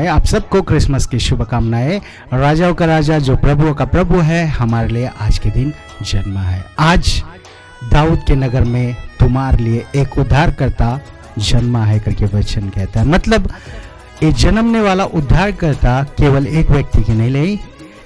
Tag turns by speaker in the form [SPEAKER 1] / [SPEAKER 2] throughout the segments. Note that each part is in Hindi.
[SPEAKER 1] है। आप सबको क्रिसमस की शुभकामनाएं। राजाओं का राजा जो प्रभुओं का प्रभु है हमारे लिए आज के दिन जन्मा है। आज दाऊद के नगर में तुम्हारे लिए एक उद्धारकर्ता जन्मा है करके वचन कहता है। मतलब ये जन्मने वाला उद्धारकर्ता केवल एक व्यक्ति के नहीं,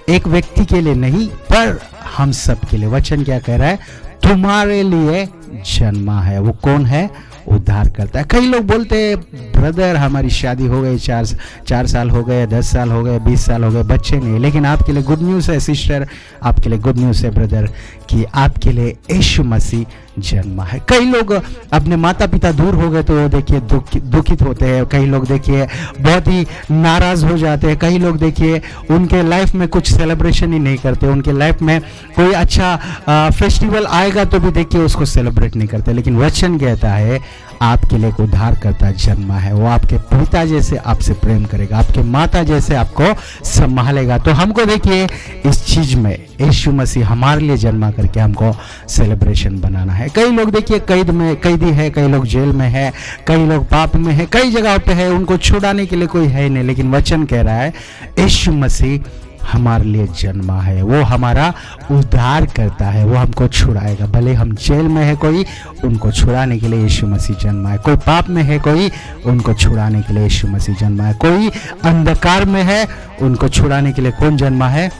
[SPEAKER 1] एक व्यक्ति के लिए नहीं, पर हम सब के लिए। वचन क्या कह रहा है? तुम्हारे लिए जन्मा है। वो कौन है? उद्धार करता है। कई लोग बोलते हैं ब्रदर हमारी शादी हो गई, 4 साल हो गए, 10 साल हो गए, 20 साल हो गए, बच्चे नहीं। लेकिन आपके लिए गुड न्यूज़ है सिस्टर, आपके लिए गुड न्यूज़ है ब्रदर कि आपके लिए यीशु मसीह जन्मा है। कई लोग अपने माता पिता दूर हो गए तो वो देखिए दुखित होते हैं। कई लोग देखिए बहुत ही नाराज़ हो जाते हैं। कई लोग देखिए उनके लाइफ में कुछ सेलिब्रेशन ही नहीं करते। उनके लाइफ में कोई अच्छा फेस्टिवल आएगा तो भी देखिए उसको सेलिब्रेट नहीं करते। लेकिन वचन कहता है आपके लिए एक उद्धारकर्ता जन्मा है। वो आपके पिता जैसे आपसे प्रेम करेगा, आपके माता जैसे आपको संभालेगा। तो हमको देखिए इस चीज में यीशु मसीह हमारे लिए जन्मा करके हमको सेलिब्रेशन बनाना है। कई लोग देखिए कैदी है, कई लोग जेल में है, कई लोग पाप में है, कई जगह पे है, उनको छुड़ाने के लिए कोई है नहीं। लेकिन वचन कह रहा है यीशु मसीह हमारे लिए जन्मा है। वो हमारा उद्धार करता है, वो हमको छुड़ाएगा। भले हम जेल में है कोई, उनको छुड़ाने के लिए यीशु मसीह जन्मा है। कोई पाप में है कोई, उनको छुड़ाने के लिए यीशु मसीह जन्मा है। कोई अंधकार में है, उनको छुड़ाने के लिए कौन जन्मा है?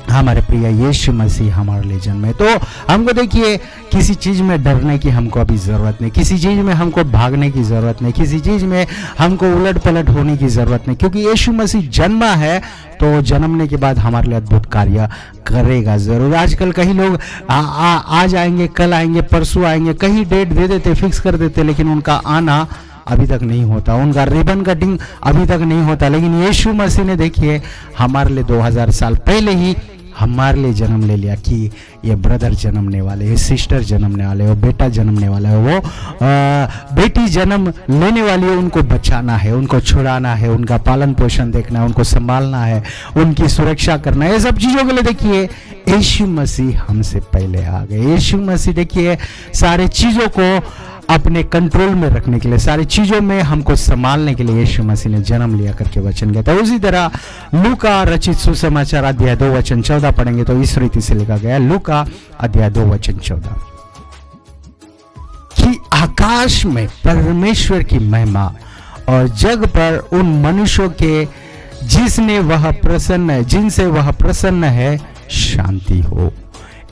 [SPEAKER 1] हमारे प्रिय यीशु मसीह हमारे लिए जन्मे। तो हमको देखिए किसी चीज़ में डरने की हमको अभी ज़रूरत नहीं, किसी चीज़ में हमको भागने की ज़रूरत नहीं, किसी चीज़ में हमको उलट पलट होने की ज़रूरत नहीं, क्योंकि यीशु मसीह जन्मा है तो जन्मने के बाद हमारे लिए अद्भुत कार्य करेगा ज़रूर। आजकल कई लोग आज आएंगे, कल आएंगे, परसों आएंगे, कहीं डेट दे देते, फिक्स कर देते, लेकिन उनका आना अभी तक नहीं होता, उनका रिबन कटिंग अभी तक नहीं होता। लेकिन यीशु मसीह ने देखिए हमारे लिए 2000 साल पहले ही हमारे लिए जन्म ले लिया कि ये ब्रदर जन्मने वाले, ये सिस्टर जन्मने वाले, वो बेटा जन्मने वाला है, वो बेटी जन्म लेने वाली है। उनको बचाना है, उनको छुड़ाना है, उनका पालन पोषण देखना है, उनको संभालना है, उनकी सुरक्षा करना है। ये सब चीज़ों के लिए देखिए यीशु मसीह हमसे पहले आ गए। यीशु मसीह देखिए सारे चीज़ों को अपने कंट्रोल में रखने के लिए, सारी चीज़ों में हमको संभालने के लिए यीशु मसीह ने जन्म लिया करके वचन कहता है। उसी तरह लूका रचित सुसमाचार अध्याय 2 वचन 14 पढ़ेंगे तो इस रीति से लिखा गया, लूका अध्याय 2 वचन 14, कि आकाश में परमेश्वर की महिमा और जग पर उन मनुष्यों के जिनसे वह प्रसन्न है शांति हो।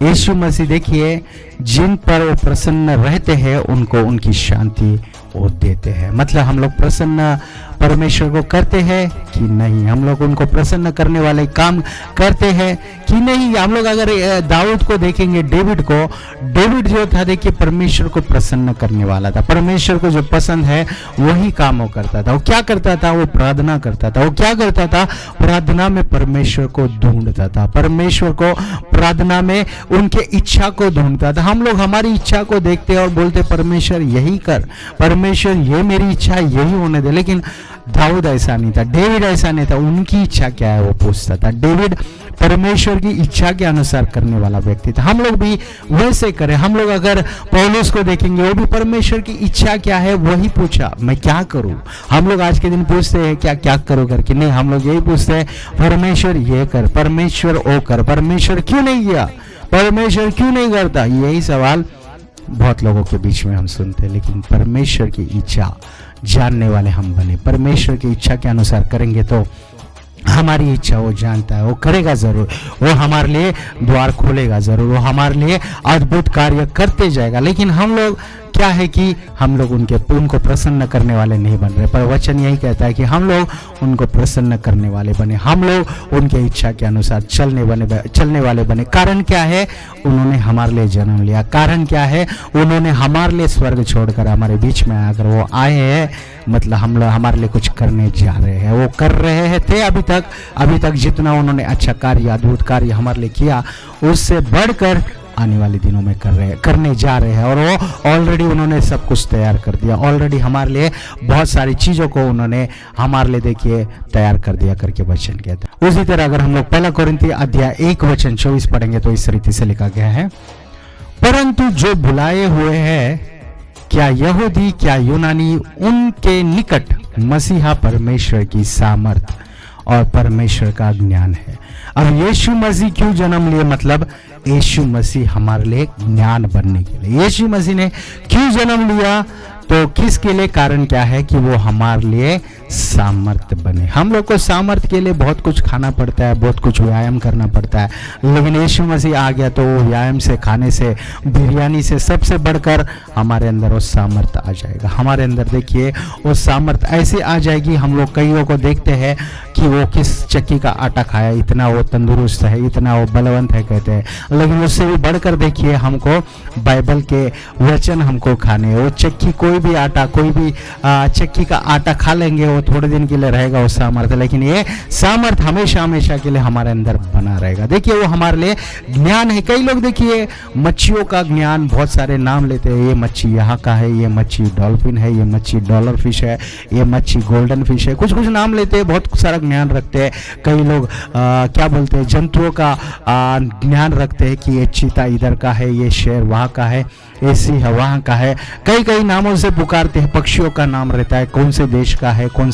[SPEAKER 1] यीशु मसीह देखिए जिन पर वो प्रसन्न रहते हैं उनको उनकी शांति वो देते हैं। मतलब हम लोग प्रसन्न परमेश्वर को करते हैं कि नहीं? हम लोग उनको प्रसन्न करने वाले काम करते हैं कि नहीं? हम लोग अगर दाऊद को देखेंगे, डेविड जो था देखिए परमेश्वर को प्रसन्न करने वाला था। परमेश्वर को जो पसंद है वही काम वो करता था। वो क्या करता था? वो प्रार्थना करता था। वो क्या करता था? प्रार्थना में परमेश्वर को ढूंढता था, परमेश्वर को प्रार्थना में उनके इच्छा को ढूंढता था। हम लोग हमारी इच्छा को देखते और बोलते परमेश्वर यही कर, परमेश्वर ये मेरी इच्छा यही होने दे। लेकिन दाऊद ऐसा नहीं था, डेविड ऐसा नहीं था। उनकी इच्छा क्या है वो पूछता था। डेविड परमेश्वर की इच्छा के अनुसार करने वाला व्यक्ति था। हम लोग भी वैसे करें। हम लोग अगर पौलुस को देखेंगे, वो भी परमेश्वर की इच्छा क्या है वही पूछा, मैं क्या करूं। हम लोग आज के दिन पूछते हैं क्या करो करके नहीं, हम लोग यही पूछते हैं परमेश्वर ये कर, परमेश्वर वो कर, परमेश्वर क्यों नहीं किया, परमेश्वर क्यों नहीं करता। यही सवाल बहुत लोगों के बीच में हम सुनते हैं। लेकिन परमेश्वर की इच्छा जानने वाले हम बने। परमेश्वर की इच्छा के अनुसार करेंगे तो हमारी इच्छा वो जानता है, वो करेगा जरूर, वो हमारे लिए द्वार खोलेगा जरूर, वो हमारे लिए अद्भुत कार्य करते जाएगा। लेकिन हम लोग क्या है कि हम लोग उनको प्रसन्न करने वाले नहीं बन रहे। पर वचन यही कहता है कि हम लोग उनको प्रसन्न करने वाले बने, हम लोग उनके इच्छा के अनुसार चलने वाले बने। कारण क्या है? उन्होंने हमारे लिए जन्म लिया। कारण क्या है? उन्होंने हमारे लिए स्वर्ग छोड़कर हमारे बीच में आकर वो आए हैं। मतलब हम लोग हमारे लिए कुछ करने जा रहे हैं, वो कर रहे थे अभी तक जितना उन्होंने अच्छा कार्य, अद्भुत कार्य हमारे लिए किया, उससे बढ़कर आने वाले दिनों में करने जा रहे हैं। और वो ऑलरेडी उन्होंने सब कुछ तैयार कर दिया। ऑलरेडी हमारे लिए बहुत सारी चीज़ों को उन्होंने हमारे लिए देखिए तैयार कर दिया करके वचन कहता है। उसी तरह अगर हम लोग 1 कोरिन्थी अध्याय 1 वचन 24 पढ़ेंगे तो इस रीति से लिखा गया है, परंतु जो बुलाए हुए हैं, क्या यहूदी क्या यूनानी, उनके निकट मसीहा परमेश्वर की सामर्थ और परमेश्वर का ज्ञान है। अब यीशु मसीह क्यों जन्म लिए, मतलब यीशु मसीह हमारे लिए ज्ञान बनने के लिए। यीशु मसीह ने क्यों जन्म लिया, तो किसके लिए, कारण क्या है कि वो हमारे लिए सामर्थ्य बने। हम लोग को सामर्थ्य के लिए बहुत कुछ खाना पड़ता है, बहुत कुछ व्यायाम करना पड़ता है, लेकिन यीशु मसीह आ गया तो वो व्यायाम से, खाने से, बिरयानी से सबसे बढ़कर हमारे अंदर वो सामर्थ्य आ जाएगा। हमारे अंदर देखिए वो सामर्थ्य ऐसे आ जाएगी। हम लोग कईयों को देखते हैं कि वो किस चक्की का आटा खाया, इतना वो तंदुरुस्त है, इतना वो बलवंत है कहते हैं, लेकिन उससे भी बढ़कर देखिए हमको बाइबल के वचन हमको खाने। वो चक्की कोई भी आटा, कोई भी चक्की का आटा खा लेंगे, वो थोड़े दिन के लिए रहेगा वो सामर्थ्य, लेकिन ये सामर्थ्य हमेशा हमेशा के लिए हमारे अंदर बना रहेगा। देखिए वो हमारे लिए ज्ञान है। कई लोग देखिए मच्छियों का ज्ञान, बहुत सारे नाम लेते हैं, ये मच्छी यहाँ का है, ये मच्छी डॉल्फिन है, ये मच्छी डॉलर फिश है, ये मच्छी गोल्डन फिश है, कुछ कुछ नाम लेते हैं, बहुत सारा ज्ञान रखते हैं। कई लोग क्या बोलते हैं, जंतुओं का ज्ञान रखते हैं कि ये चीता इधर का है, ये शेर वहाँ का है, ये सिंह वहाँ का है, कई कई नामों से पुकारते हैं। पक्षियों का नाम रहता है, कौन से देश का है, कौन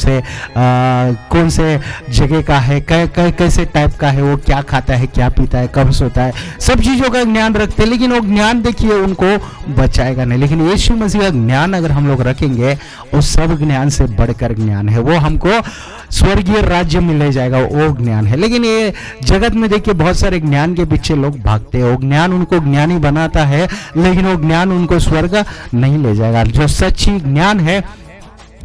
[SPEAKER 1] से जगह का है, कैसे टाइप का है, वो क्या खाता है, क्या पीता है, कब सोता है, सब चीज़ों का ज्ञान रखते हैं, लेकिन वो ज्ञान देखिए उनको बचाएगा नहीं। लेकिन यीशु मसीह का ज्ञान अगर हम लोग रखेंगे, वो सब ज्ञान से बढ़कर ज्ञान है, वो हमको स्वर्गीय राज्य में ले जाएगा, वो ज्ञान है। लेकिन ये जगत में देखिए बहुत सारे ज्ञान के पीछे लोग भागते हैं, वो ज्ञान उनको ज्ञानी बनाता है, लेकिन वो ज्ञान उनको स्वर्ग नहीं ले जाएगा। जो सच्ची ज्ञान है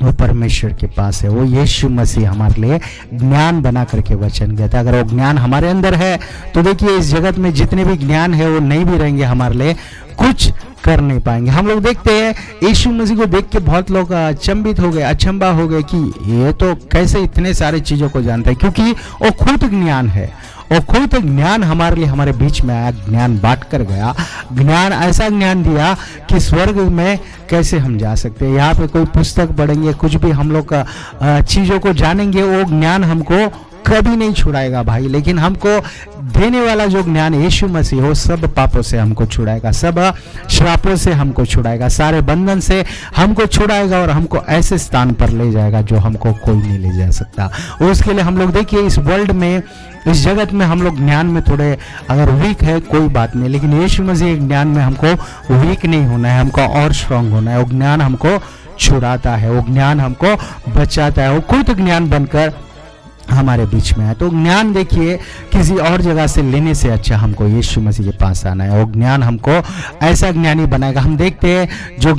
[SPEAKER 1] वो परमेश्वर के पास है, वो यीशु मसीह हमारे लिए ज्ञान बना करके वचन कहता है। अगर वो ज्ञान हमारे अंदर है तो देखिए इस जगत में जितने भी ज्ञान है वो नहीं भी रहेंगे, हमारे लिए कुछ कर नहीं पाएंगे। हम लोग देखते हैं यीशु मसीह को देख के बहुत लोग अचंभित हो गए, अचंबा हो गए कि ये तो कैसे इतने सारे चीज़ों को जानता है, क्योंकि वो खुद ज्ञान है। और खुद ज्ञान हमारे लिए हमारे बीच में आया, ज्ञान बांट कर गया, ज्ञान ऐसा ज्ञान दिया कि स्वर्ग में कैसे हम जा सकते हैं। यहाँ पे कोई पुस्तक पढ़ेंगे, कुछ भी हम लोग चीज़ों को जानेंगे, वो ज्ञान हमको कभी नहीं छुड़ाएगा भाई। लेकिन हमको देने वाला जो ज्ञान यीशु मसीह हो, सब पापों से हमको छुड़ाएगा, सब श्रापों से हमको छुड़ाएगा, सारे बंधन से हमको छुड़ाएगा और हमको ऐसे स्थान पर ले जाएगा जो हमको कोई नहीं ले जा सकता। उसके लिए हम लोग देखिए इस वर्ल्ड में, इस जगत में हम लोग ज्ञान में थोड़े अगर वीक है कोई बात नहीं, लेकिन यीशु मसीह ज्ञान में हमको वीक नहीं होना है, हमको और स्ट्रांग होना है। वो ज्ञान हमको छुड़ाता है, वो ज्ञान हमको बचाता है, वो खुद ज्ञान बनकर हमारे बीच में है। तो ज्ञान देखिए किसी और जगह से लेने से अच्छा हमको यीशु मसीह के पास आना है। वो ज्ञान हमको ऐसा ज्ञानी बनाएगा। हम देखते हैं जो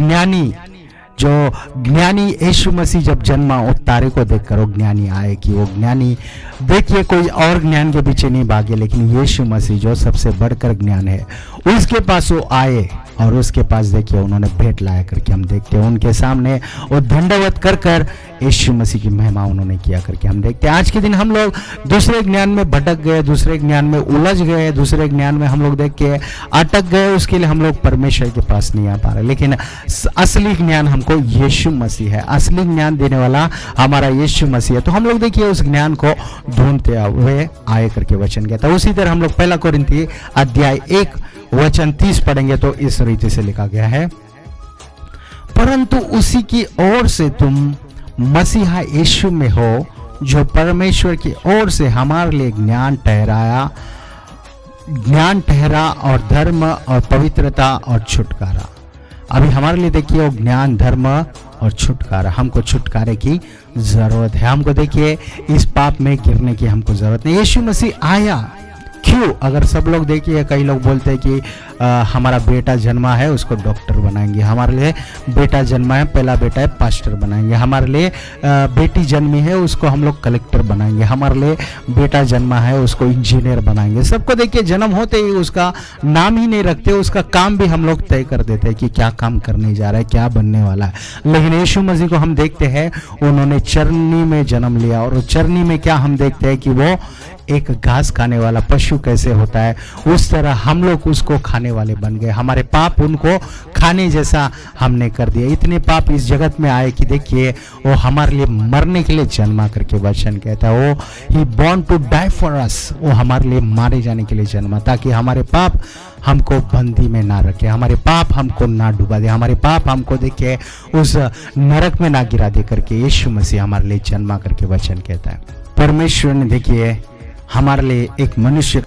[SPEAKER 1] ज्ञानी यीशु मसीह जब जन्मा, वो तारे को देखकर वो ज्ञानी आए कि वो ज्ञानी देखिए कोई और ज्ञान के पीछे नहीं भागे, लेकिन यीशु मसीह जो सबसे बढ़कर ज्ञान है उसके पास वो आए और उसके पास देखिए उन्होंने भेंट लाया करके हम देखते हैं उनके सामने वो दंडवत कर कर यीशु मसीह की महिमा उन्होंने किया करके हम देखते हैं। आज के दिन हम लोग दूसरे ज्ञान में भटक गए, दूसरे ज्ञान में उलझ गए, दूसरे ज्ञान में हम लोग देख के अटक गए, उसके लिए हम लोग परमेश्वर के पास नहीं आ पा रहे। लेकिन असली ज्ञान हमको यीशु मसीह है, असली ज्ञान देने वाला हमारा यीशु मसीह है। तो हम लोग देखिए उस ज्ञान को ढूंढते हुए आए करके वचन कहता है। उसी तरह हम लोग 1 कोरिन्थी अध्याय 1 वचन 30 पढ़ेंगे तो इस रीति से लिखा गया है, परंतु उसी की ओर से तुम मसीहा यीशु में हो, जो परमेश्वर की ओर से हमारे लिए ज्ञान ठहरा और धर्म और पवित्रता और छुटकारा। अभी हमारे लिए देखिए वो ज्ञान, धर्म और छुटकारा, हमको छुटकारे की जरूरत है। हमको देखिए इस पाप में गिरने की हमको जरूरत नहीं। यीशु मसीह आया क्यों? अगर सब लोग देखिए, कई लोग बोलते हैं कि हमारा बेटा जन्मा है उसको डॉक्टर बनाएंगे, हमारे लिए बेटा जन्मा है, पहला बेटा है पास्टर बनाएंगे, हमारे लिए बेटी जन्मी है उसको हम लोग कलेक्टर बनाएंगे, हमारे लिए बेटा जन्मा है उसको इंजीनियर बनाएंगे। सबको देखिए जन्म होते ही उसका नाम ही नहीं रखते, उसका काम भी हम लोग तय कर देते हैं कि क्या काम करने जा रहा है, क्या बनने वाला है। लेकिन यीशु मसीह को हम देखते हैं उन्होंने चरनी में जन्म लिया, और चरनी में क्या हम देखते हैं कि वो एक घास खाने वाला पशु कैसे होता है, उस तरह हम लोग उसको खाने खाने वाले बन गए, हमारे पाप उनको खाने जैसा हमने कर दिया। इतने पाप इस जगत में आए कि देखिए वो हमारे लिए मरने के लिए जन्मा करके वचन कहता है, वो ही born to die for us, वो हमारे लिए मारे जाने के लिए जन्मा ताकि हमारे पाप हमको बंदी में ना रखे, हमारे पाप हमको ना डुबा दे, हमारे पाप हमको देखिए उस नरक में ना गिरा दे करके यीशु मसीह हमारे लिए जन्मा करके वचन कहता है। परमेश्वर ने देखिए हमारे लिए एक मनुष्य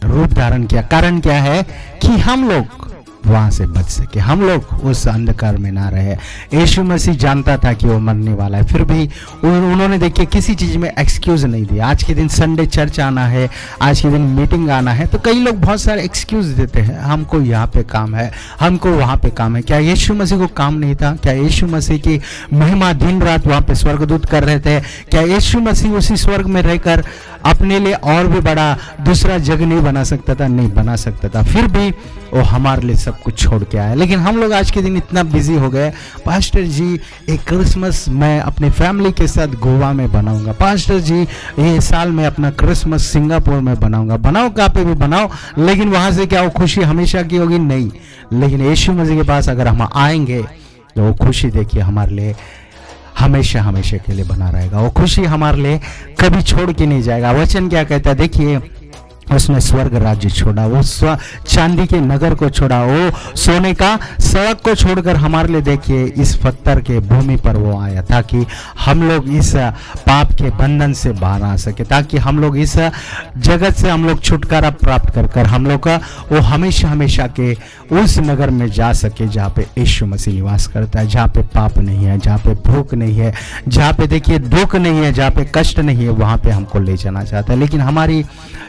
[SPEAKER 1] रूप धारण किया। कारण क्या है कि हम लोग वहां से बच सके, हम लोग उस अंधकार में ना रहे। यीशु मसीह जानता था कि वो मरने वाला है, फिर भी उन्होंने देखिए किसी चीज में एक्सक्यूज नहीं दिया। आज के दिन संडे चर्च आना है, आज के दिन मीटिंग आना है, तो कई लोग बहुत सारे एक्सक्यूज देते हैं, हमको यहाँ पे काम है, हमको वहां पे काम है। क्या यीशु मसीह को काम नहीं था? क्या यीशु मसीह की महिमा दिन रात वहां पे स्वर्गदूत कर रहे थे? क्या यीशु मसीह उसी स्वर्ग में रहकर अपने लिए और भी बड़ा दूसरा जग नहीं बना सकता था? नहीं बना सकता था, फिर भी वो हमारे लिए सब कुछ छोड़ के आया। लेकिन हम लोग आज के दिन इतना बिजी हो गए, पास्टर जी एक क्रिसमस मैं अपनी फैमिली के साथ गोवा में बनाऊंगा, पास्टर जी ये साल में अपना क्रिसमस सिंगापुर में बनाऊंगा। बनाओ कहाँ पे भी बनाओ, लेकिन वहां से क्या वो खुशी हमेशा की होगी? नहीं। लेकिन यीशु मसीह के पास अगर हम आएंगे तो वो खुशी देखिए हमारे लिए हमेशा हमेशा के लिए बना रहेगा, वो खुशी हमारे लिए कभी छोड़ के नहीं जाएगा। वचन क्या कहता है? देखिए उसने स्वर्ग राज्य छोड़ा, वो चांदी के नगर को छोड़ा, वो सोने का सड़क को छोड़कर हमारे लिए देखिए इस पत्थर के भूमि पर वो आया ताकि हम लोग इस पाप के बंधन से बाहर आ सके, ताकि हम लोग इस जगत से हम लोग छुटकारा प्राप्त कर कर हम लोग का वो हमेशा हमेशा के उस नगर में जा सके जहाँ पे यीशु मसीह निवास करता है, जहाँ पे पाप नहीं है, जहाँ पे भूख नहीं है, जहाँ पे देखिए दुख नहीं है, जहाँ पे कष्ट नहीं है, वहाँ पे हमको ले जाना चाहता है। लेकिन हमारी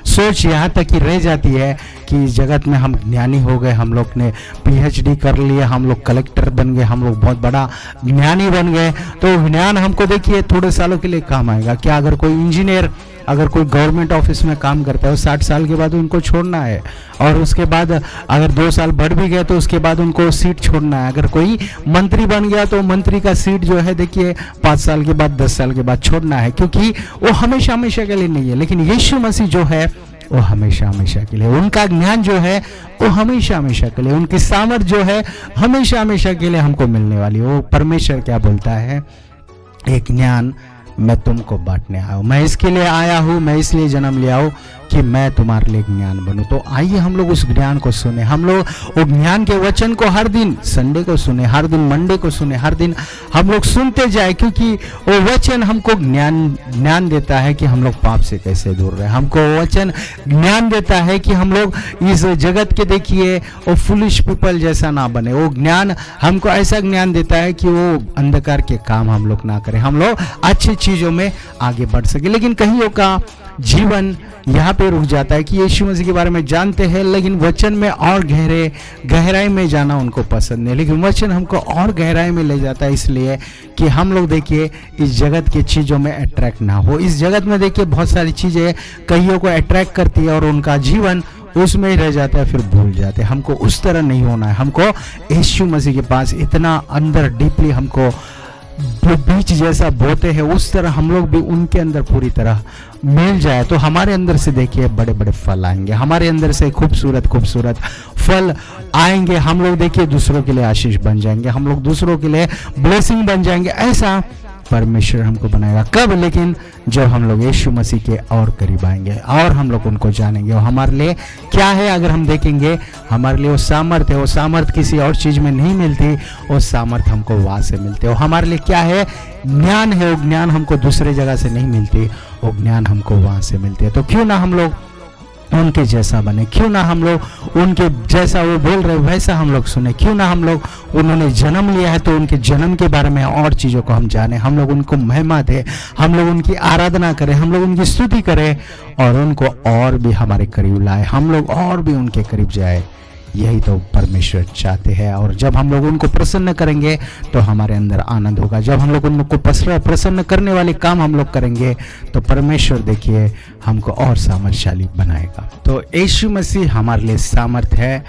[SPEAKER 1] सोच यहाँ तक ही रह जाती है कि इस जगत में हम ज्ञानी हो गए, हम लोग ने पीएचडी कर लिया, हम लोग कलेक्टर बन गए, हम लोग बहुत बड़ा ज्ञानी बन गए, तो ज्ञान हमको देखिए थोड़े सालों के लिए काम आएगा। क्या अगर कोई इंजीनियर अगर कोई गवर्नमेंट ऑफिस में काम करता है, वो 60 साल के बाद उनको छोड़ना है, और उसके बाद अगर 2 साल बढ़ भी गया तो उसके बाद उनको सीट छोड़ना है। अगर कोई मंत्री बन गया तो मंत्री का सीट जो है देखिए 5 साल के बाद 10 साल के बाद छोड़ना है, क्योंकि वो हमेशा हमेशा के लिए नहीं है। लेकिन यीशु मसीह जो है वो हमेशा हमेशा के लिए, उनका ज्ञान जो है वो हमेशा हमेशा के लिए, उनकी सामर्थ जो है हमेशा हमेशा के लिए हमको मिलने वाली। वो परमेश्वर क्या बोलता है? एक ज्ञान मैं तुमको बांटने आया हूँ, मैं इसके लिए आया हूँ, मैं इसलिए जन्म लिया हूँ कि मैं तुम्हारे लिए ज्ञान बनूं। तो आइए हम लोग उस ज्ञान को सुने, हम लोग वो ज्ञान के वचन को हर दिन संडे को सुने, हर दिन मंडे को सुने, हर दिन हम लोग सुनते जाए, क्योंकि वो वचन हमको ज्ञान देता है कि हम लोग पाप से कैसे दूर रहे। हमको वो वचन ज्ञान देता है कि हम लोग इस जगत के देखिए वो फुलिश पीपल जैसा ना बने। वो ज्ञान हमको ऐसा ज्ञान देता है कि वो अंधकार के काम हम लोग ना करें, हम लोग अच्छी चीजों में आगे बढ़ सके। लेकिन कईयों का जीवन यहाँ पे रुक जाता है कि यीशु मसीह के बारे में जानते हैं, लेकिन वचन में और गहराई में जाना उनको पसंद नहीं। लेकिन वचन हमको और गहराई में ले जाता है, इसलिए कि हम लोग देखिए इस जगत की चीज़ों में अट्रैक्ट ना हो। इस जगत में देखिए बहुत सारी चीज़ें कईयों को अट्रैक्ट करती है और उनका जीवन उसमें ही रह जाता है, फिर भूल जाते हैं। हमको उस तरह नहीं होना है, हमको यीशु मसीह के पास इतना अंदर डीपली हमको बीच जैसा बोते हैं, उस तरह हम लोग भी उनके अंदर पूरी तरह मिल जाए, तो हमारे अंदर से देखिए बड़े बड़े फल आएंगे, हमारे अंदर से खूबसूरत खूबसूरत फल आएंगे। हम लोग देखिए दूसरों के लिए आशीष बन जाएंगे, हम लोग दूसरों के लिए ब्लेसिंग बन जाएंगे। ऐसा परमेश्वर हमको बनाएगा कब? लेकिन जब हम लोग यीशु मसीह के और करीब आएंगे और हम लोग उनको जानेंगे। और हमारे लिए क्या है, अगर हम देखेंगे हमारे लिए वो सामर्थ है, वो सामर्थ किसी और चीज़ में नहीं मिलती, वो सामर्थ हमको वहाँ से मिलती है। और हमारे लिए क्या है? ज्ञान है, वो ज्ञान हमको दूसरे जगह से नहीं मिलती, वो ज्ञान हमको वहाँ से मिलती है। तो क्यों ना हम लोग उनके जैसा बने, क्यों ना हम लोग उनके जैसा वो बोल रहे वैसा हम लोग सुने, क्यों ना हम लोग उन्होंने जन्म लिया है तो उनके जन्म के बारे में और चीज़ों को हम जाने, हम लोग उनको महिमा दें, हम लोग उनकी आराधना करें, हम लोग उनकी स्तुति करें और उनको और भी हमारे करीब लाए, हम लोग और भी उनके करीब जाए। यही तो परमेश्वर चाहते हैं। और जब हम लोग उनको प्रसन्न करेंगे तो हमारे अंदर आनंद होगा। जब हम लोग उनको प्रसन्न करने वाले काम हम लोग करेंगे तो परमेश्वर देखिए हमको और सामर्थशाली बनाएगा। तो यीशु मसीह हमारे लिए सामर्थ है,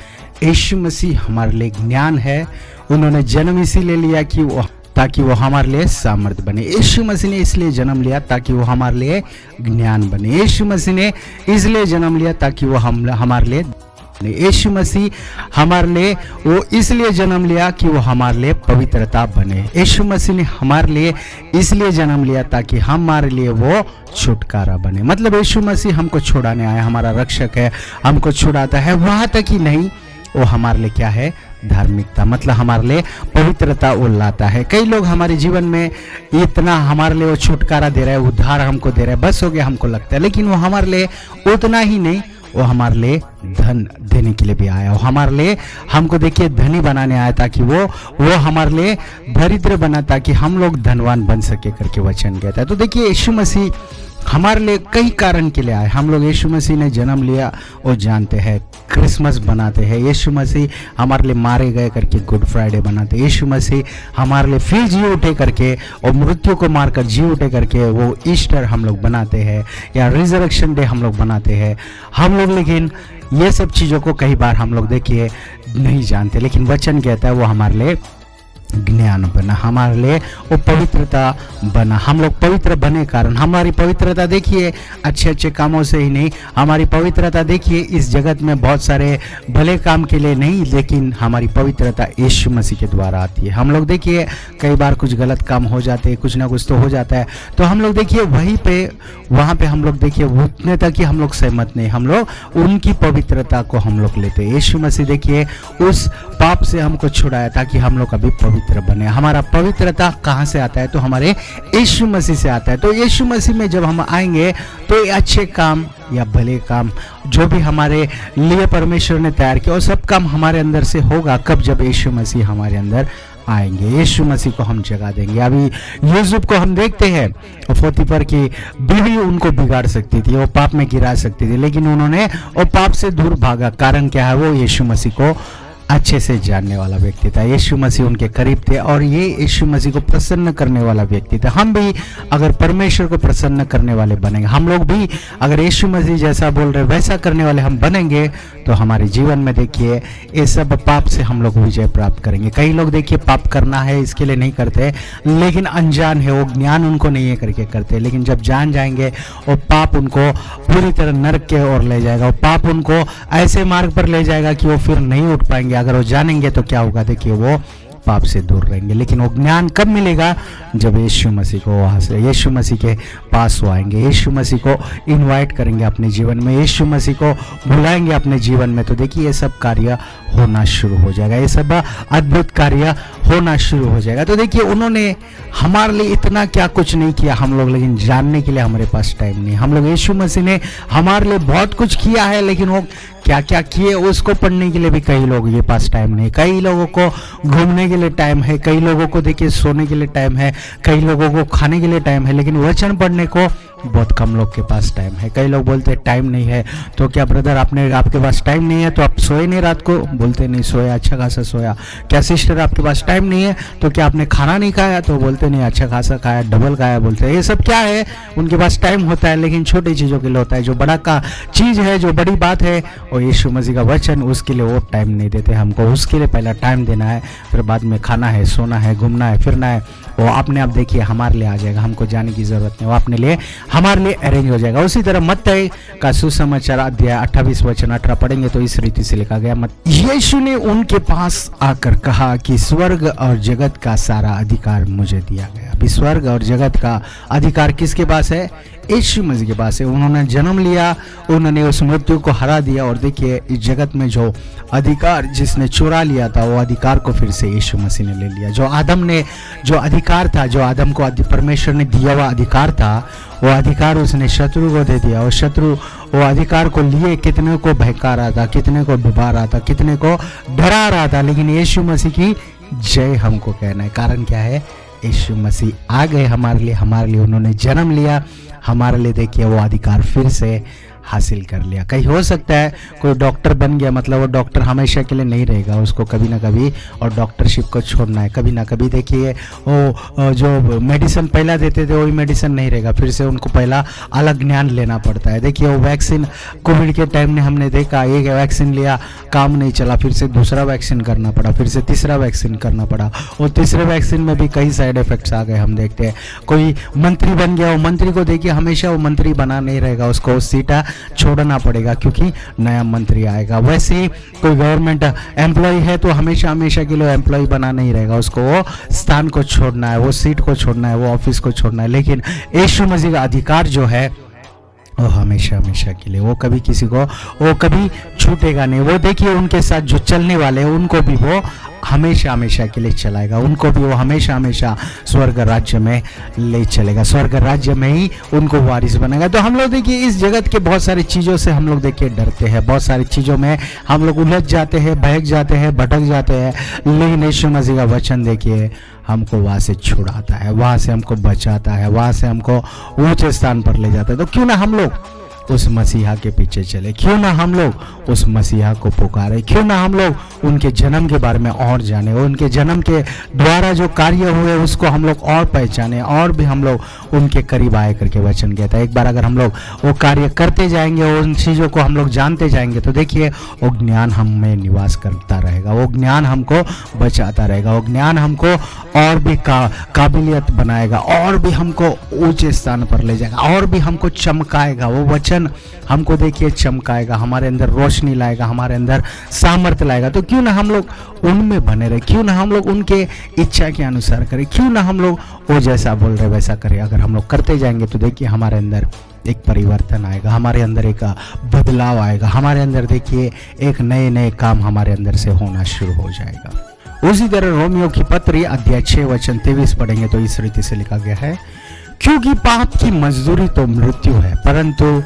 [SPEAKER 1] यीशु मसीह हमारे लिए ज्ञान है। उन्होंने जन्म इसीलिए लिया कि वो ताकि वो हमारे लिए सामर्थ बने। यीशु मसीह ने इसलिए जन्म लिया ताकि वो हमारे लिए ज्ञान बने। यीशु मसीह ने इसलिए जन्म लिया ताकि वो हमारे लिए यीशु मसीह हमारे लिए वो इसलिए जन्म लिया कि वो हमारे लिए पवित्रता बने। यीशु मसीह ने हमारे लिए इसलिए जन्म लिया ताकि हमारे लिए वो छुटकारा बने। मतलब यीशु मसीह हमको छुड़ाने आया, हमारा रक्षक है, हमको छुड़ाता है। वहाँ तक ही नहीं, वो हमारे लिए क्या है? धार्मिकता, मतलब हमारे लिए पवित्रता वो लाता है। कई लोग हमारे जीवन में इतना हमारे लिए वो छुटकारा दे रहा है, उद्धार हमको दे रहा है, बस हो गया हमको लगता है, लेकिन वो हमारे लिए उतना ही नहीं, वो हमारे लिए धन देने के लिए भी आया। वो हमारे लिए हमको देखिए धनी बनाने आया ताकि वो हमारे लिए दरिद्र बना ताकि हम लोग धनवान बन सके करके वचन कहता है। तो देखिए यीशु मसीह हमारे लिए कई कारण के लिए आए। हम लोग यीशु मसीह ने जन्म लिया वो जानते हैं, क्रिसमस बनाते हैं। यीशु मसीह हमारे लिए मारे गए करके गुड फ्राइडे बनाते हैं। यीशु मसीह हमारे लिए फिर जी उठे करके और मृत्यु को मारकर जी उठे करके वो ईस्टर हम लोग बनाते हैं, या रिजरेक्शन डे हम लोग बनाते हैं हम लोग। लेकिन ये सब चीज़ों को कई बार हम लोग देखिए नहीं जानते, लेकिन वचन कहता है वो हमारे लिए ज्ञान बना, हमारे लिए वो पवित्रता बना। हम लोग पवित्र बने कारण, हमारी पवित्रता देखिए अच्छे अच्छे कामों से ही नहीं, हमारी पवित्रता देखिए इस जगत में बहुत सारे भले काम के लिए नहीं, लेकिन हमारी पवित्रता यीशु मसीह के द्वारा आती है। हम लोग देखिए कई बार कुछ गलत काम हो जाते हैं, कुछ ना कुछ तो हो जाता है, तो हम लोग देखिए वहीं पे वहाँ पे हम लोग देखिए उतने तक ही हम लोग सहमत नहीं, हम लोग उनकी पवित्रता को हम लोग लेते हैं। यीशु मसीह देखिए उस पाप से हमको छुड़ाया ताकि हम लोग अभी पवित्र बने। हमारा पवित्रता कहाँ से आता है? तो हमारे यीशु मसीह से आता है। तो यीशु मसीह में जब हम आएंगे तो ये अच्छे काम या भले काम जो भी हमारे लिए परमेश्वर ने तैयार किया वो सब काम हमारे अंदर से होगा। कब? जब यीशु मसीह हमारे अंदर आएंगे, यीशु मसीह को हम जगह देंगे। अभी यूसुफ को हम देखते हैं, पोतीफर की बीवी उनको बिगाड़ सकती थी, वो पाप में गिरा सकती थी, लेकिन उन्होंने वो पाप से दूर भागा। कारण क्या है? वो यीशु मसीह को अच्छे से जानने वाला व्यक्ति था। यीशु मसीह उनके करीब थे और ये यीशु मसीह को प्रसन्न करने वाला व्यक्ति था। हम भी अगर परमेश्वर को प्रसन्न करने वाले बनेंगे, हम लोग भी अगर यीशु मसीह जैसा बोल रहे वैसा करने वाले हम बनेंगे, तो हमारे जीवन में देखिए ये सब पाप से हम लोग विजय प्राप्त करेंगे। कई लोग देखिए पाप करना है इसके लिए नहीं करते, लेकिन अनजान है, वो ज्ञान उनको नहीं है करके करते, लेकिन जब जान जाएंगे वो पाप उनको पूरी तरह नरक के ओर ले जाएगा। वो पाप उनको ऐसे मार्ग पर ले जाएगा कि वो फिर नहीं उठ पाएंगे। अगर वो जानेंगे तो क्या होगा? देखिए वो पाप से दूर रहेंगे। लेकिन वो ज्ञान कब मिलेगा? जब यीशु मसीह को वहाँ से यीशु मसीह के पास वो आएंगे, यीशु मसीह को इनवाइट करेंगे अपने जीवन में, यीशु मसीह को बुलाएंगे अपने जीवन में, तो देखिए ये सब कार्य होना शुरू हो जाएगा, ये सब अद्भुत कार्य होना शुरू हो जाएगा। तो देखिए उन्होंने हमारे लिए इतना क्या कुछ नहीं किया हम लोग, लेकिन जानने के लिए हमारे पास टाइम नहीं। हम लोग यीशु मसीह ने हमारे लिए बहुत कुछ किया है, लेकिन वो क्या क्या किए उसको पढ़ने के लिए भी कई लोगों के पास टाइम नहीं। कई लोगों को घूमने के लिए टाइम है, कई लोगों को देखिए सोने के लिए टाइम है, कई लोगों को खाने के लिए टाइम है, लेकिन वचन पढ़ने को बहुत कम लोग के पास टाइम है। कई लोग बोलते हैं टाइम नहीं है, तो क्या ब्रदर आपके पास टाइम नहीं है तो आप सोए नहीं रात को? बोलते नहीं सोया, अच्छा खासा सोया। क्या सिस्टर आपके पास टाइम नहीं है तो क्या आपने खाना नहीं खाया? तो बोलते नहीं अच्छा खासा खाया, डबल खाया। बोलते हैं ये सब क्या है? उनके पास टाइम होता है, लेकिन छोटी चीज़ों के लिए होता है। जो बड़ा का चीज़ है, जो बड़ी बात है, और यीशु मसीह का वचन, उसके लिए वो टाइम नहीं देते हमको। उसके लिए पहला टाइम देना है, फिर बाद में खाना है, सोना है, घूमना है, फिरना है, वो अपने आप देखिए हमारे लिए आ जाएगा। हमको जाने की जरूरत नहीं, वो अपने लिए हमारे लिए अरेंज हो जाएगा। उसी तरह मत्ती का सुसमाचार अध्याय 28 वचन 18 पढ़ेंगे तो इस रीति से लिखा गया, यीशु ने उनके पास आकर कहा कि स्वर्ग और जगत का सारा अधिकार मुझे दिया गया। अभी स्वर्ग और जगत का अधिकार किसके पास है? यीशु मसीह के पास है। उन्होंने जन्म लिया, उन्होंने उस मृत्यु को हरा दिया, और देखिए इस जगत में जो अधिकार जिसने चुरा लिया था, वो अधिकार को फिर से यीशु मसीह ने ले लिया। जो आदम ने जो अधिकार था, जो आदम को परमेश्वर ने दिया हुआ अधिकार था, वो अधिकार उसने शत्रु को दे दिया। और शत्रु वो अधिकार को लिए कितने को बहका रहा था, कितने को डुबा रहा था, कितने को डरा रहा था, लेकिन यीशु मसीह की जय हमको कहना है। कारण क्या है? यीशु मसीह आ गए हमारे लिए उन्होंने जन्म लिया हमारे लिए। देखिए वो अधिकार फिर से हासिल कर लिया। कहीं हो सकता है कोई डॉक्टर बन गया, मतलब वो डॉक्टर हमेशा के लिए नहीं रहेगा, उसको कभी ना कभी और डॉक्टरशिप को छोड़ना है। कभी ना कभी देखिए वो जो मेडिसिन पहला देते थे वही मेडिसिन नहीं रहेगा, फिर से उनको पहला अलग ज्ञान लेना पड़ता है। देखिए वो वैक्सीन कोविड के टाइम में हमने देखा, एक वैक्सीन लिया काम नहीं चला, फिर से दूसरा वैक्सीन करना पड़ा, फिर से तीसरा वैक्सीन करना पड़ा, और तीसरे वैक्सीन में भी कई साइड इफेक्ट्स आ गए। हम देखते हैं कोई मंत्री बन गया, वो मंत्री को देखिए हमेशा वो मंत्री बना नहीं रहेगा, उसको सीटा छोड़ना पड़ेगा क्योंकि नया मंत्री आएगा। वैसे ही कोई गवर्नमेंट एम्प्लॉय है तो हमेशा हमेशा के लिए एम्प्लॉय बना नहीं रहेगा, उसको वो स्थान को छोड़ना है, वो सीट को छोड़ना है, वो ऑफिस को छोड़ना है। लेकिन यीशु मसीह का अधिकार जो है वो हमेशा हमेशा के लिए, वो कभी किसी को वो कभी छूटेगा नहीं। वो देखिए उनके साथ जो चलने वाले हैं उनको भी वो हमेशा हमेशा के लिए चलाएगा, उनको भी वो हमेशा हमेशा स्वर्ग राज्य में ले चलेगा, स्वर्ग राज्य में ही उनको वारिस बनाएगा। तो हम लोग देखिए इस जगत के बहुत सारी चीज़ों से हम लोग देखिए डरते हैं, बहुत सारी चीज़ों में हम लोग उलझ जाते हैं, बहक जाते हैं, भटक जाते हैं। लेकिन यीशु मसीह का वचन देखिए हमको वहाँ से छुड़ाता है, वहाँ से हमको बचाता है, वहाँ से हमको ऊंचे स्थान पर ले जाता है। तो क्यों ना हम लोग उस मसीहा के पीछे चले, क्यों ना हम लोग उस मसीहा को पुकारे, क्यों ना हम लोग उनके जन्म के बारे में और जाने, उनके जन्म के द्वारा जो कार्य हुए उसको हम लोग और पहचाने, और भी हम लोग उनके करीब आए करके वचन कहता है। एक बार अगर हम लोग वो कार्य करते जाएंगे, उन चीज़ों को हम लोग जानते जाएंगे, तो देखिए वो ज्ञान हम में निवास करता रहेगा, वो ज्ञान हमको बचाता रहेगा, वो ज्ञान हमको और भी काबिलियत बनाएगा, और भी हमको ऊंचे स्थान पर ले जाएगा, और भी हमको चमकाएगा। वो वचन हमको देखिए चमकाएगा, हमारे अंदर रोशनी लाएगा, हमारे अंदर सामर्थ्य लाएगा। तो क्यों ना हम लोग उनमें बने रहे, क्यों ना हम लोग उनके इच्छा के अनुसार करें, क्यों ना हम लोग वो जैसा बोल रहे वैसा करें। अगर हम लोग करते जाएंगे तो देखिए हमारे अंदर एक परिवर्तन आएगा, हमारे अंदर एक बदलाव आएगा, हमारे अंदर देखिए एक नए नए काम हमारे अंदर से होना शुरू हो जाएगा। उसी तरह रोमियो की पत्री अध्याय 6 वचन 23 पढ़ेंगे तो इस रीति से लिखा गया है, क्योंकि पाप की मजदूरी तो मृत्यु है, परंतु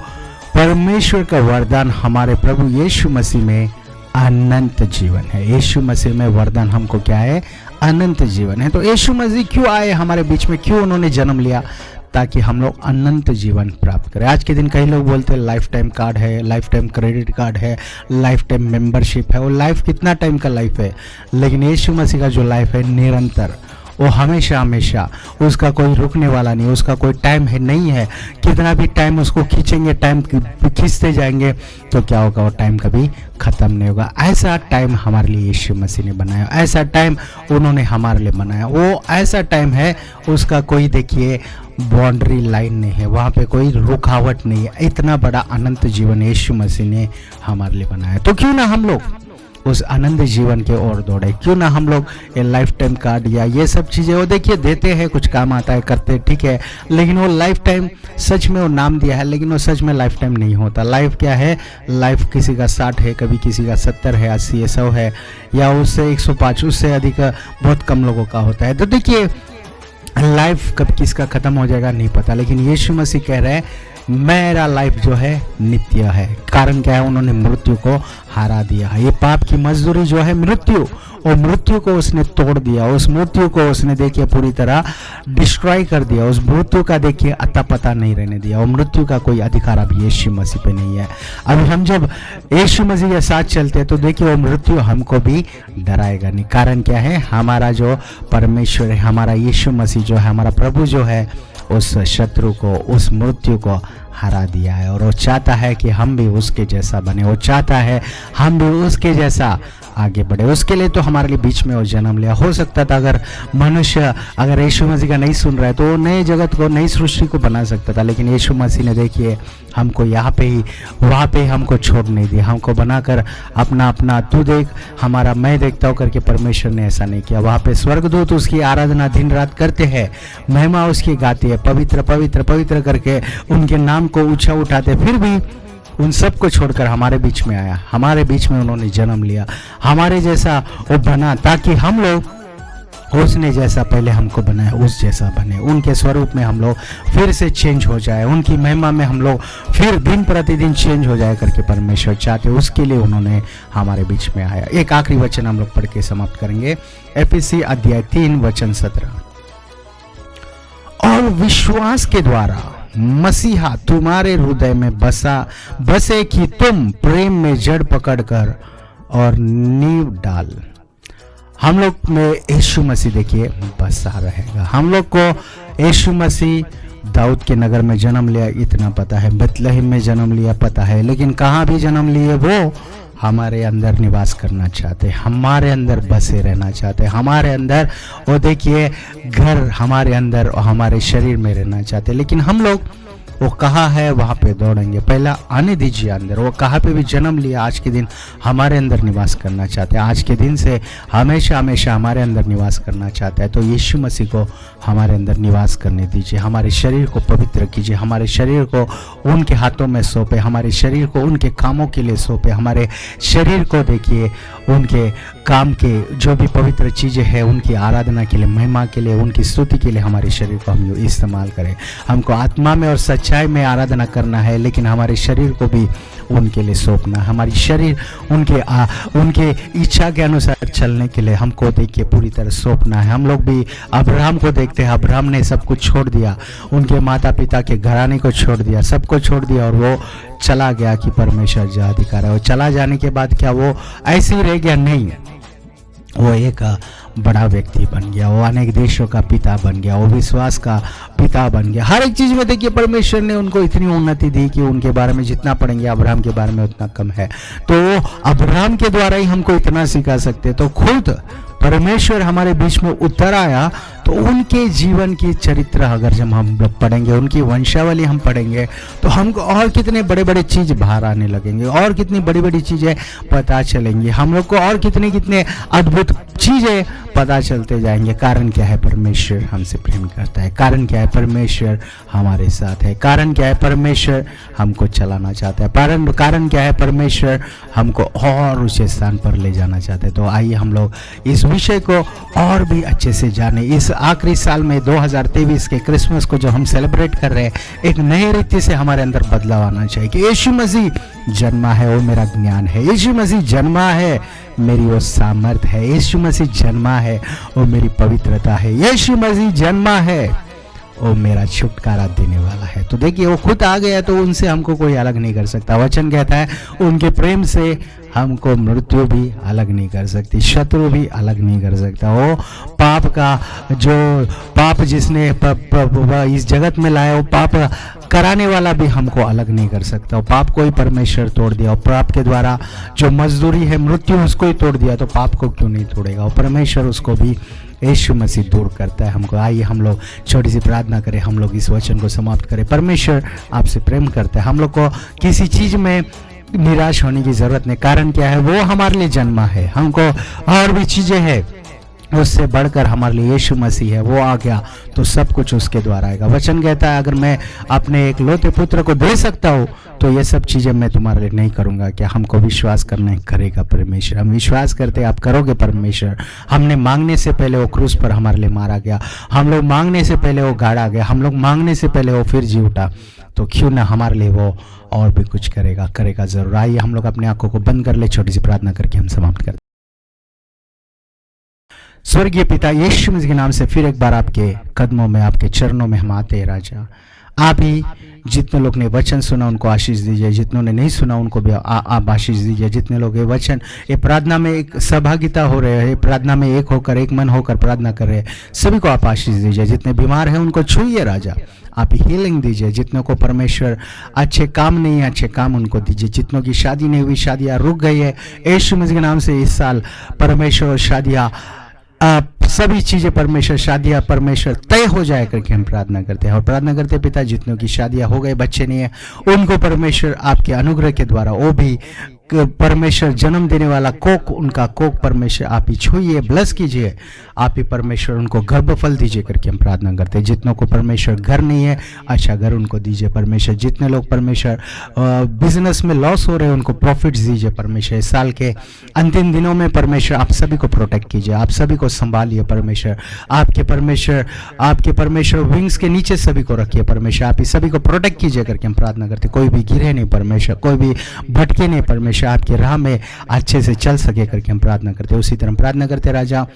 [SPEAKER 1] परमेश्वर का वरदान हमारे प्रभु यीशु मसीह में अनंत जीवन है। यीशु मसीह में वरदान हमको क्या है? अनंत जीवन है। तो यीशु मसीह क्यों आए हमारे बीच में, क्यों उन्होंने जन्म लिया? ताकि हम लोग अनंत जीवन प्राप्त करें। आज के दिन कई लोग बोलते हैं लाइफ टाइम कार्ड है, लाइफ टाइम क्रेडिट कार्ड है, लाइफ टाइम मेंबरशिप है। वो लाइफ कितना टाइम का लाइफ है? लेकिन यीशु मसीह का जो लाइफ है निरंतर, वो हमेशा हमेशा, उसका कोई रुकने वाला नहीं, उसका कोई टाइम है नहीं है। कितना भी टाइम उसको खींचेंगे, टाइम खींचते जाएंगे तो क्या होगा? वो टाइम कभी ख़त्म नहीं होगा। ऐसा टाइम हमारे लिए यीशु मसीह ने बनाया, ऐसा टाइम उन्होंने हमारे लिए बनाया। वो ऐसा टाइम है, उसका कोई देखिए बाउंड्री लाइन नहीं है, वहाँ पे कोई रुकावट नहीं है। इतना बड़ा अनंत जीवन यीशु मसीह ने हमारे लिए बनाया। तो क्यों ना हम लोग उस आनंद जीवन के ओर दौड़े, क्यों ना हम लोग ये लाइफ टाइम कार्ड या ये सब चीज़ें वो देखिए देते हैं, कुछ काम आता है, करते ठीक है, लेकिन वो लाइफ टाइम सच में वो नाम दिया है, लेकिन वो सच में लाइफ टाइम नहीं होता। लाइफ क्या है? लाइफ किसी का 60 है, कभी किसी का 70 है, 80 है, 100 है, या उससे 105, उससे अधिक बहुत कम लोगों का होता है। तो देखिए लाइफ कब किसका ख़त्म हो जाएगा नहीं पता, लेकिन यीशु मसीह कह रहे हैं मेरा लाइफ जो है नित्य है। कारण क्या है? उन्होंने मृत्यु को हरा दिया है। ये पाप की मजदूरी जो है मृत्यु, और मृत्यु को उसने तोड़ दिया, उस मृत्यु को उसने देखिए पूरी तरह डिस्ट्रॉय कर दिया, उस मृत्यु का देखिए अता पता नहीं रहने दिया। और मृत्यु का कोई अधिकार अब यीशु मसीह पे नहीं है। अब हम जब यीशु मसीह के साथ चलते हैं तो देखिए वो मृत्यु हमको भी डराएगा नहीं। कारण क्या है? हमारा जो परमेश्वर है, हमारा यीशु मसीह जो है, हमारा प्रभु जो है, उस शत्रु को, उस मृत्यु को हरा दिया है। और वो चाहता है कि हम भी उसके जैसा बने, वो चाहता है हम भी उसके जैसा आगे बढ़े। उसके लिए तो हमारे लिए बीच में वो जन्म लिया। हो सकता था अगर मनुष्य अगर यीशु मसीह का नहीं सुन रहा है तो वो नए जगत को, नई सृष्टि को बना सकता था, लेकिन यीशु मसीह ने देखिए हमको यहाँ पे ही, वहाँ पे ही हमको छोड़ नहीं दिया, हमको बनाकर अपना अपना तू देख हमारा मैं देखता हूँ करके परमेश्वर ने ऐसा नहीं किया। वहाँ पे स्वर्गदूत उसकी आराधना दिन रात करते हैं, महिमा उसकी गाती है, पवित्र पवित्र पवित्र करके उनके नाम को ऊंचा उठाते, फिर भी उन सब को छोड़कर हमारे बीच में आया, हमारे बीच में उन्होंने जन्म लिया, हमारे जैसा वो बना, ताकि हम लोग उसने जैसा पहले हमको बनाया उस जैसा बने, उनके स्वरूप में हम लोग फिर से चेंज हो जाए, उनकी महिमा में हम लोग फिर दिन प्रतिदिन चेंज हो जाए करके परमेश्वर चाहते। उसके लिए उन्होंने हमारे बीच में आया। एक आखिरी वचन हम लोग पढ़ के समाप्त करेंगे, एफएससी अध्याय 3 वचन 17। और विश्वास के द्वारा मसीहा तुम्हारे हृदय में बसे कि तुम प्रेम में जड़ पकड़कर और नींव डाल। हम लोग में यीशु मसीह देखिए बसा रहेगा। हम लोग को यीशु मसीह दाऊद के नगर में जन्म लिया इतना पता है, बेतलहम में जन्म लिया पता है, लेकिन कहाँ भी जन्म लिए वो हमारे अंदर निवास करना चाहते, हमारे अंदर बसे रहना चाहते, हमारे अंदर वो देखिए घर हमारे अंदर और हमारे शरीर में रहना चाहते। लेकिन हम लोग वो कहाँ है वहाँ पे दौड़ेंगे। पहला आने दीजिए अंदर। वो कहाँ पे भी जन्म लिया, आज के दिन हमारे अंदर निवास करना चाहते हैं। आज के दिन से हमेशा हमेशा हमारे अंदर निवास करना चाहता है। तो यीशु मसीह को हमारे अंदर निवास करने दीजिए। हमारे शरीर को पवित्र कीजिए, हमारे शरीर को उनके हाथों में सौंपे, हमारे शरीर को उनके कामों के लिए सौंपे। हमारे शरीर को देखिए उनके काम के जो भी पवित्र चीज़ें हैं उनकी आराधना के लिए, महिमा के लिए, उनकी स्तुति के लिए हमारे शरीर को हम इस्तेमाल करें। हमको आत्मा में और सच्चाई में आराधना करना है, लेकिन हमारे शरीर को भी उनके लिए सौंपना। हमारी शरीर उनके इच्छा के अनुसार चलने के लिए हमको देखिए पूरी तरह सौंपना है। हम लोग भी अब्राहम को देखते हैं, अब्राहम ने सब कुछ छोड़ दिया, उनके माता पिता के घराने को छोड़ दिया, सब कुछ छोड़ दिया और वो चला गया कि परमेश्वर जो अधिकार है। वो चला जाने के बाद क्या वो ऐसे ही रह गया? नहीं, वो एक बड़ा व्यक्ति बन गया, वो अनेक देशों का पिता बन गया, वो विश्वास का पिता बन गया। हर एक चीज़ में देखिए परमेश्वर ने उनको इतनी उन्नति दी कि उनके बारे में जितना पढ़ेंगे अब्राहम के बारे में उतना कम है। तो अब्राहम के द्वारा ही हमको इतना सिखा सकते। तो खुद परमेश्वर हमारे बीच में उतर आया, तो उनके जीवन की चरित्र अगर जब हम लोग पढ़ेंगे, उनकी वंशावली हम पढ़ेंगे, तो हमको और कितने बड़े बड़े चीज़ बाहर आने लगेंगे, और कितनी बड़ी बड़ी चीज़ें पता चलेंगी हम लोग को, और कितने कितने अद्भुत चीज़ें पता चलते जाएंगे। कारण क्या है? परमेश्वर हमसे प्रेम करता है। कारण क्या है? परमेश्वर हमारे साथ है। कारण क्या है? परमेश्वर हमको चलाना चाहता है। कारण क्या है? परमेश्वर हमको और ऊंचे स्थान पर ले जाना चाहता है। तो आइए हम लोग इस विषय को और भी अच्छे से जाने। इस आखिरी साल में 2023 के क्रिसमस को जो हम सेलिब्रेट कर रहे हैं, एक नए रीति से हमारे अंदर बदलाव आना चाहिए कि यीशु मसीह जन्मा है, वो मेरा ज्ञान है। यीशु मसीह जन्मा है, मेरी वो सामर्थ है। यीशु मसीह जन्मा है, वो मेरी पवित्रता है। यीशु मसीह जन्मा है, वो मेरा छुटकारा देने वाला है। तो देखिए वो खुद आ गया, तो उनसे हमको कोई अलग नहीं कर सकता। वचन कहता है उनके प्रेम से हमको मृत्यु भी अलग नहीं कर सकती, शत्रु भी अलग नहीं कर सकता। वो पाप का जो पाप जिसने इस जगत में लाया, वो पाप कराने वाला भी हमको अलग नहीं कर सकता। वो पाप को ही परमेश्वर तोड़ दिया, और पाप के द्वारा जो मजदूरी है मृत्यु, उसको ही तोड़ दिया, तो पाप को क्यों नहीं तोड़ेगा? और परमेश्वर उसको भी यीशु मसीह दूर करता है हमको। आइए हम लोग छोटी सी प्रार्थना करें, हम लोग इस वचन को समाप्त करें। परमेश्वर आपसे प्रेम करता है, हम लोग को किसी चीज़ में निराश होने की ज़रूरत नहीं। कारण क्या है? वो हमारे लिए जन्मा है। हमको और भी चीज़ें हैं, उससे बढ़कर हमारे लिए यीशु मसीह है। वो आ गया तो सब कुछ उसके द्वारा आएगा। वचन कहता है अगर मैं अपने एक लौते पुत्र को दे सकता हूँ, तो ये सब चीज़ें मैं तुम्हारे लिए नहीं करूँगा क्या? हमको विश्वास करना करेगा परमेश्वर। हम विश्वास करते आप करोगे परमेश्वर। हमने मांगने से पहले वो क्रूस पर हमारे लिए मारा गया, हम लोग मांगने से पहले वो गाड़ा गया, हम लोग मांगने से पहले वो फिर जी उठा, तो क्यों ना हमारे लिए वो और भी कुछ करेगा ज़रूर। आइए हम लोग अपने आंखों को बंद कर ले, छोटी सी प्रार्थना करके हम समाप्त करते। स्वर्गीय पिता, यीशु मसीह के नाम से फिर एक बार आपके कदमों में, आपके चरणों में हम आते हैं राजा। आप ही जितने लोग ने वचन सुना उनको आशीष दीजिए, जितनों ने नहीं सुना उनको भी आप आशीष दीजिए। जितने लोग ये वचन, ये प्रार्थना में एक सहभागिता हो रहे हैं, प्रार्थना में एक होकर, एक मन होकर प्रार्थना कर रहे हैं, सभी को आप आशीष दीजिए। जितने बीमार हैं उनको छूइए राजा, आप हीलिंग दीजिए। जितनों को परमेश्वर अच्छे काम नहीं है, अच्छे काम उनको दीजिए। जितनों की शादी नहीं हुई, शादियाँ रुक गई है, यीशु मसीह के नाम से इस साल परमेश्वर शादियाँ सभी चीज़ें परमेश्वर, शादियाँ परमेश्वर तय हो जाए करके हम प्रार्थना करते हैं। और प्रार्थना करते हैं पिता, जितनों की शादियाँ हो गए, बच्चे नहीं है, उनको परमेश्वर आपके अनुग्रह के द्वारा वो भी परमेश्वर जन्म देने वाला कोक, उनका कोक परमेश्वर आप ही छूइए, ब्लेस कीजिए। आप ही परमेश्वर उनको गर्भफल दीजिए करके हम प्रार्थना करते हैं। जितनों को परमेश्वर घर नहीं है, अच्छा घर उनको दीजिए परमेश्वर। जितने लोग परमेश्वर बिजनेस में लॉस हो रहे हैं उनको प्रॉफिट्स दीजिए परमेश्वर। इस साल के अंतिम दिनों में परमेश्वर आप सभी को प्रोटेक्ट कीजिए, आप सभी को संभालिए परमेश्वर। आपके परमेश्वर विंग्स के नीचे सभी को रखिए परमेश्वर। आप ही सभी को प्रोटेक्ट कीजिए करके हम प्रार्थना करते। कोई भी गिरे नहीं परमेश्वर, कोई भी भटके नहीं परमेश्वर, आपकी राह में अच्छे से चल सके करके हम प्रार्थना करते हैं। उसी तरह प्रार्थना करते राजा,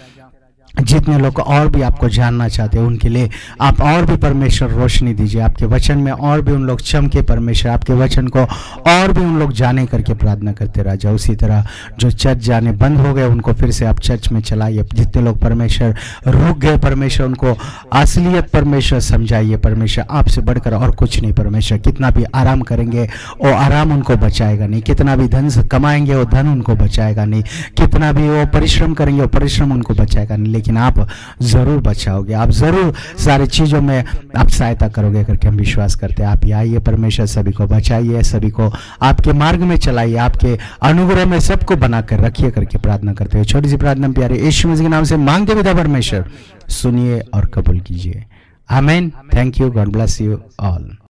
[SPEAKER 1] जितने लोग और भी आपको जानना चाहते हैं उनके लिए आप और भी परमेश्वर रोशनी दीजिए। आपके वचन में और भी उन लोग चमके परमेश्वर, आपके वचन को और भी उन लोग जाने करके प्रार्थना करते राजा। उसी तरह जो चर्च जाने बंद हो गए उनको फिर से आप चर्च में चलाइए। जितने लोग परमेश्वर रुक गए परमेश्वर, उनको असलियत परमेश्वर समझाइए परमेश्वर। आपसे बढ़कर और कुछ नहीं परमेश्वर। कितना भी आराम करेंगे वो आराम उनको बचाएगा नहीं, कितना भी धन कमाएंगे वो धन उनको बचाएगा नहीं, कितना भी वो परिश्रम करेंगे वो परिश्रम उनको बचाएगा नहीं, लेकिन आप ज़रूर बचाओगे, आप ज़रूर सारी चीज़ों में आप सहायता करोगे करके हम विश्वास करते हैं। आप ही आइए, परमेश्वर सभी को बचाइए, सभी को आपके मार्ग में चलाइए, आपके अनुग्रह में सबको बनाकर रखिए करके प्रार्थना करते हुए छोटी सी प्रार्थना प्यारे यीशु मसीह के नाम से मांगते पिता परमेश्वर, सुनिए और कबूल कीजिए। आमीन। Thank you. God bless you all.